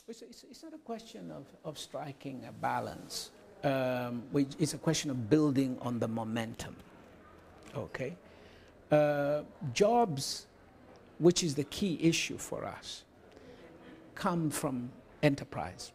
It's not a question of striking a balance. It's a question of building on the momentum. Okay? Jobs, which is the key issue for us, come from enterprise.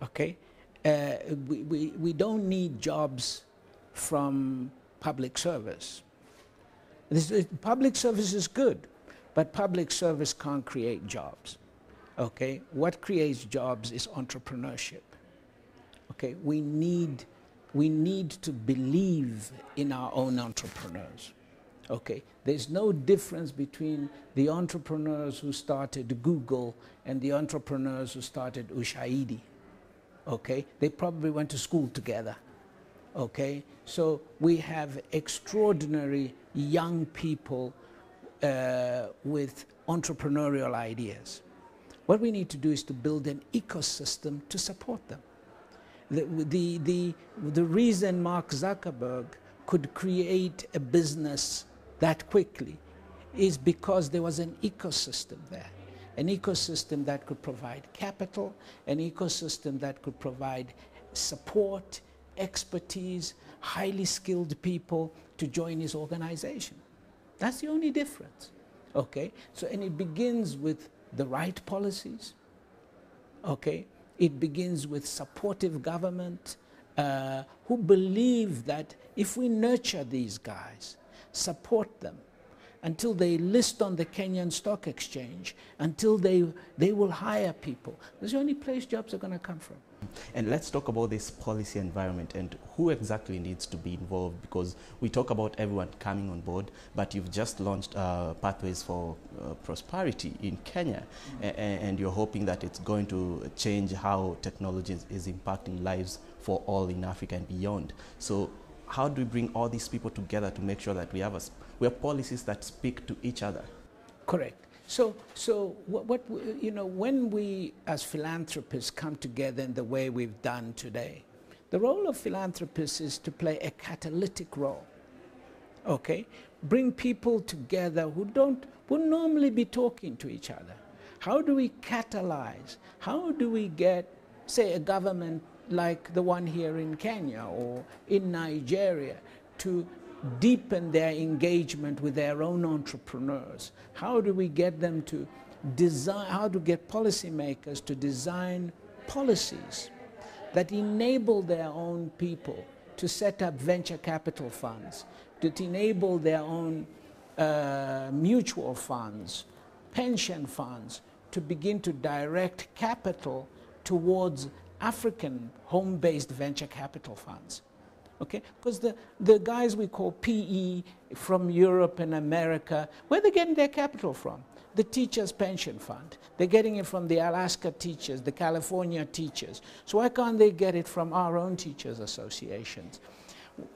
Okay? We don't need jobs from public service. Public service is good, but public service can't create jobs. Okay? What creates jobs is entrepreneurship. Okay? We need to believe in our own entrepreneurs. Okay? There's no difference between the entrepreneurs who started Google and the entrepreneurs who started Ushahidi. Okay? They probably went to school together. Okay? So we have extraordinary young people with entrepreneurial ideas. What we need to do is to build an ecosystem to support them. The reason Mark Zuckerberg could create a business that quickly is because there was an ecosystem there. An ecosystem that could provide capital, an ecosystem that could provide support, expertise, highly skilled people to join his organization. That's the only difference. Okay? So, and it begins with the right policies. Okay? It begins with supportive government who believe that if we nurture these guys, support them, until they list on the Kenyan Stock Exchange, until they will hire people. That's the only place jobs are going to come from. And let's talk about this policy environment and who exactly needs to be involved, because we talk about everyone coming on board, but you've just launched Pathways for Prosperity in Kenya, and you're hoping that it's going to change how technology is impacting lives for all in Africa and beyond. So how do we bring all these people together to make sure that we have policies that speak to each other? Correct. So when we as philanthropists come together in the way we've done today, the role of philanthropists is to play a catalytic role. Okay? Bring people together who wouldn't normally be talking to each other. How do we catalyze? How do we get, say, a government like the one here in Kenya or in Nigeria to deepen their engagement with their own entrepreneurs? How do we get them to design, how to get policymakers to design policies that enable their own people to set up venture capital funds, that enable their own mutual funds, pension funds, to begin to direct capital towards African home-based venture capital funds? Okay, because the guys we call PE from Europe and America, where are they getting their capital from? The teachers' pension fund. They're getting it from the Alaska teachers, the California teachers. So why can't they get it from our own teachers' associations?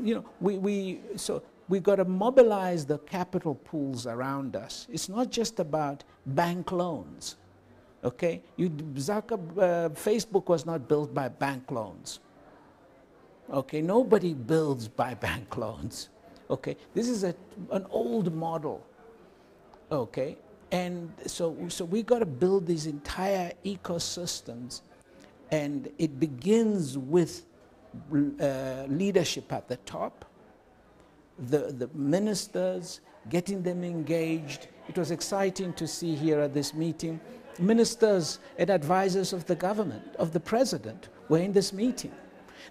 You know, so we've got to mobilize the capital pools around us. It's not just about bank loans. Okay, Facebook was not built by bank loans. Okay, nobody builds by bank loans. Okay, this is an old model. Okay, and so we got to build these entire ecosystems, and it begins with leadership at the top, the ministers, getting them engaged. It was exciting to see here at this meeting, ministers and advisors of the government, of the president, were in this meeting.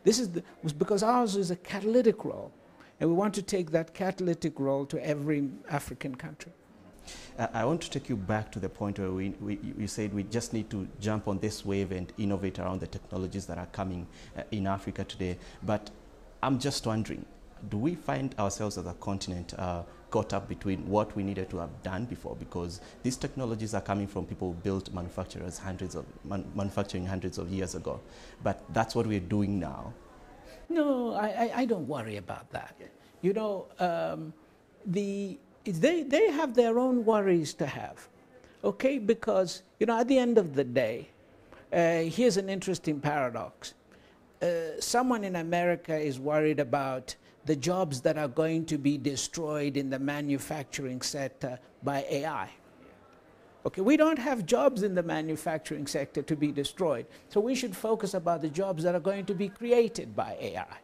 This was because ours is a catalytic role, and we want to take that catalytic role to every African country. I want to take you back to the point where you said we just need to jump on this wave and innovate around the technologies that are coming in Africa today. But I'm just wondering, do we find ourselves as a continent caught up between what we needed to have done before? Because these technologies are coming from people who built manufacturing hundreds of years ago. But that's what we're doing now. No, I don't worry about that. You know, they have their own worries to have. Okay, because, you know, at the end of the day, here's an interesting paradox. Someone in America is worried about the jobs that are going to be destroyed in the manufacturing sector by AI. Okay, we don't have jobs in the manufacturing sector to be destroyed. So we should focus about the jobs that are going to be created by AI.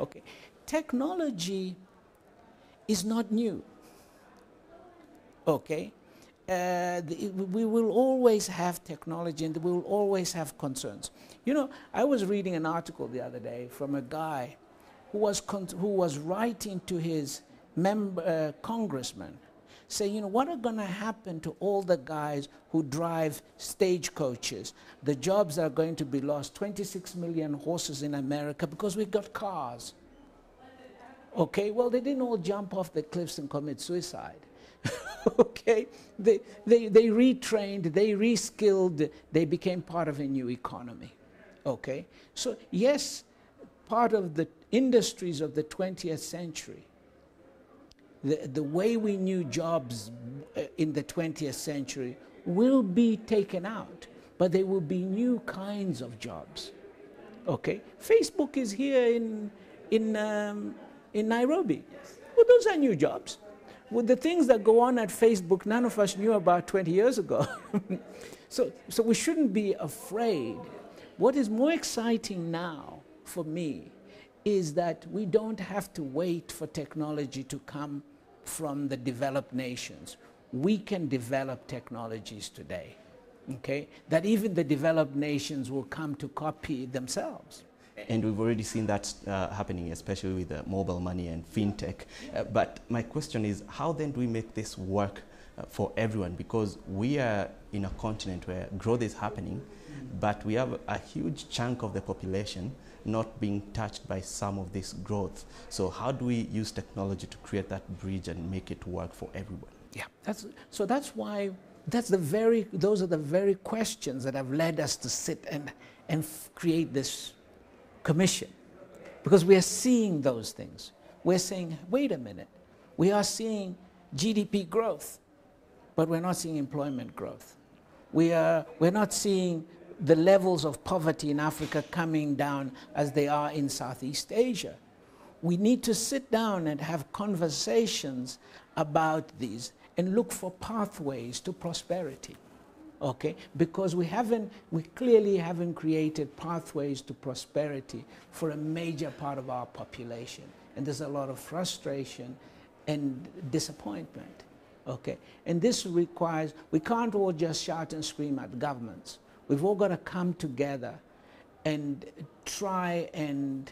Okay, technology is not new. Okay, we will always have technology and we will always have concerns. You know, I was reading an article the other day from a guy who was writing to his congressman, saying, you know, what are going to happen to all the guys who drive stagecoaches? The jobs are going to be lost. 26 million horses in America because we've got cars. Okay, well, they didn't all jump off the cliffs and commit suicide. Okay, they retrained, they reskilled, they became part of a new economy. Okay, so yes, part of the industries of the 20th century, the way we knew jobs in the 20th century will be taken out, but there will be new kinds of jobs. Okay, Facebook is here in Nairobi. Well, those are new jobs. Well, the things that go on at Facebook, none of us knew about 20 years ago. So we shouldn't be afraid. What is more exciting now for me is that we don't have to wait for technology to come from the developed nations. We can develop technologies today, okay, that even the developed nations will come to copy themselves. And we've already seen that happening, especially with mobile money and fintech. But my question is, how then do we make this work for everyone? Because we are in a continent where growth is happening, but we have a huge chunk of the population not being touched by some of this growth. So how do we use technology to create that bridge and make it work for everyone? Yeah, that's why those are the very questions that have led us to sit and create this commission, because we are seeing those things. We're saying, wait a minute, we are seeing GDP growth, but we're not seeing employment growth. We're not seeing the levels of poverty in Africa coming down as they are in Southeast Asia. We need to sit down and have conversations about these and look for pathways to prosperity. Okay, because we clearly haven't created pathways to prosperity for a major part of our population. And there's a lot of frustration and disappointment. Okay, and this requires, we can't all just shout and scream at governments. We've all got to come together and try and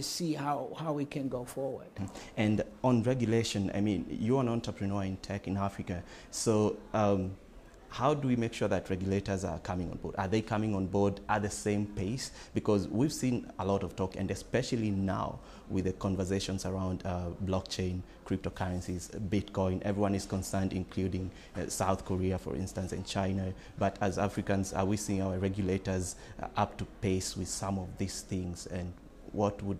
see how we can go forward. And on regulation, I mean, you're an entrepreneur in tech in Africa, so how do we make sure that regulators are coming on board? Are they coming on board at the same pace? Because we've seen a lot of talk, and especially now with the conversations around blockchain, cryptocurrencies, Bitcoin, everyone is concerned, including South Korea, for instance, and China. But as Africans, are we seeing our regulators up to pace with some of these things? And what would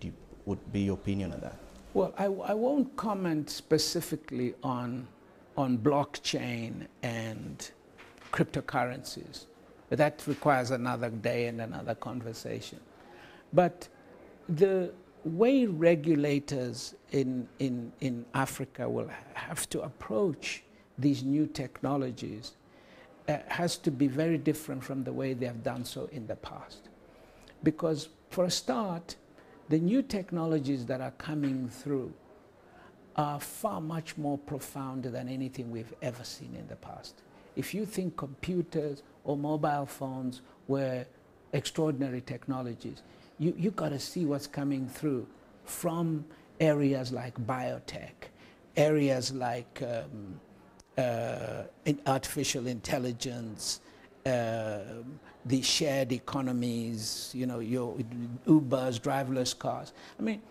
be your opinion on that? Well, I won't comment specifically on blockchain and cryptocurrencies. But that requires another day and another conversation. But the way regulators in Africa will have to approach these new technologies has to be very different from the way they have done so in the past. Because for a start, the new technologies that are coming through are far much more profound than anything we've ever seen in the past. If you think computers or mobile phones were extraordinary technologies, you got to see what's coming through from areas like biotech, areas like artificial intelligence, the shared economies, you know, your Ubers, driverless cars. I mean,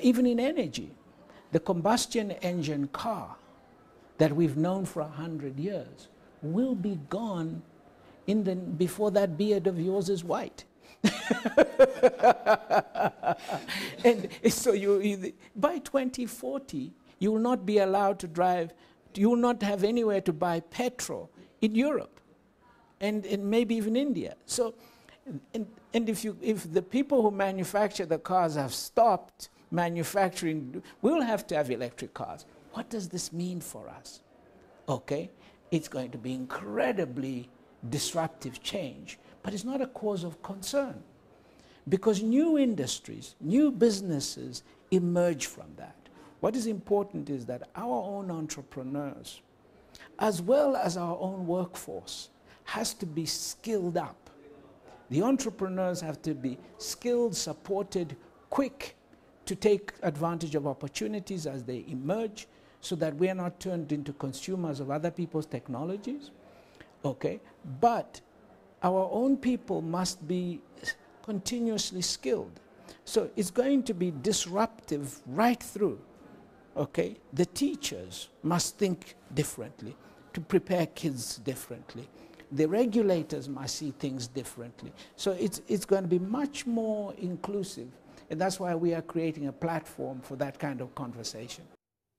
even in energy, the combustion engine car that we've known for 100 years will be gone before that beard of yours is white. And so by 2040, you will not be allowed to drive, you will not have anywhere to buy petrol in Europe and maybe even India. So, and if the people who manufacture the cars have stopped manufacturing, we'll have to have electric cars. What does this mean for us? Okay? it's going to be incredibly disruptive change, but it's not a cause of concern because new industries, new businesses emerge from that. What is important is that our own entrepreneurs, as well as our own workforce, has to be skilled up. The entrepreneurs have to be skilled, supported, quick to take advantage of opportunities as they emerge so that we are not turned into consumers of other people's technologies. Okay? But our own people must be continuously skilled. So it's going to be disruptive right through. Okay? The teachers must think differently to prepare kids differently. The regulators must see things differently. So it's going to be much more inclusive. And that's why we are creating a platform for that kind of conversation.